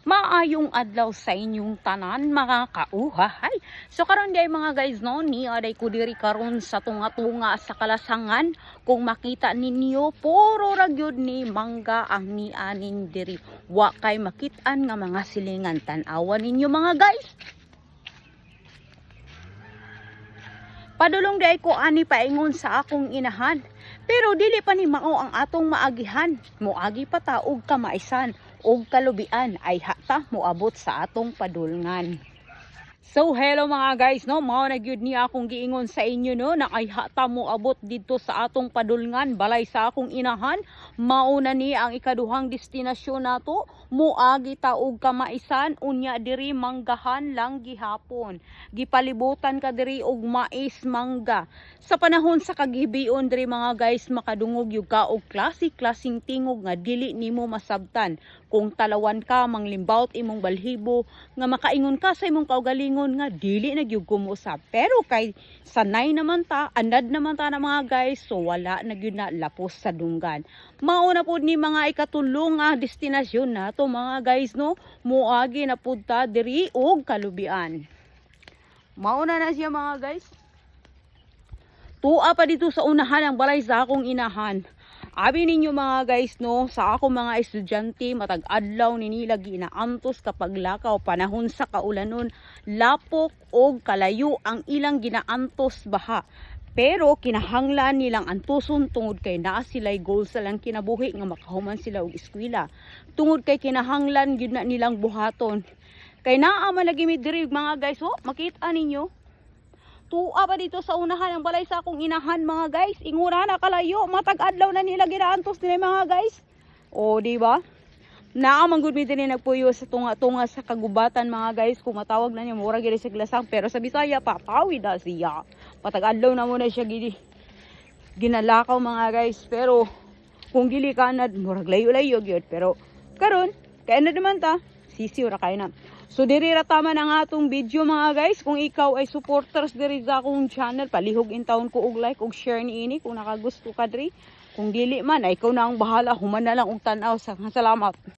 Maayong adlaw sa inyong tanan mga kauhahay. So karon day mga guys no, ni aday ko diri karon sa tunga-tunga sa Kalasangan. Kung makita ninyo, puro ra gyud ni mangga ang nianin diri. Wa kay makit-an nga mga silingan, tan-awan ninyo mga guys. Padulong day ko ani paingon sa akong inahan. Pero dili pa ni mao ang atong maagihan. Moagi pa ta og kamaisan og kalubian ay hata moabot sa atong padulngan. So hello mga guys no, mao na gyud ni akong giingon sa inyo no, na ay hata moabot didto sa atong padulngan balay sa akong inahan. Mao na ni ang ikaduhang destinasyon nato, moagi ta og kamaisan unya diri manggahan lang gihapon. Gipalibutan ka diri og mais mangga. Sa panahon sa kagibion diri mga guys, makadungog yung ka og klaseng tingog nga dili nimo masabtan. Kung talawan ka, manglimbawt imong balhibo, nga makaingon ka sa imong kaugalingon nga dili na gyud kumusab. Pero kay sanay naman ta, andad naman ta na mga guys, so wala na gyud na lapos sa dunggan. Mao na pud ni mga ikatulong nga destinasyon nato mga guys no, moagi na pud ta diri og kalubian. Mao na siya mga guys. Tuwa pa dito sa unahan ang balay sa akong inahan. Abi ninyo mga guys no, sa ako mga estudyante, matag adlaw ni nila ginaantos kapag lakaw panahon sa kaulanon, lapok og kalayo ang ilang ginaantos baha. Pero kinahanglan nilang antuson tungod kay naa sila'y goal sa lang kinabuhi nga makahuman sila og eskwela. Tungod kay kinahanglan gyud na nilang buhaton. Kay naa man lagi mi diri mga guys, oh, makita ninyo. Tuwa pa dito sa unahan ang balay sa akong inahan mga guys. Ingura na kalayo, matag adlaw na nila ginaantos nila mga guys. O di ba? Naamang gud mi din nagpuyo sa tunga-tunga sa kagubatan mga guys. Kung matawag na niya mura gid sa glasang, pero sa Bisaya papawid na siya. Matag adlaw na muna siya ginalakaw mga guys. Pero kung gili kanad murag layo-layo gyud, pero karon kay na naman ta, sisiw ra kay na. So diri ra tama ang atong video mga guys. Kung ikaw ay supporters diri sa akong channel, palihog in taon ko og like og share niini kung nakagusto ka diri. Kung dili man ay ikaw na ang bahala, human na lang og tan-aw. Salamat.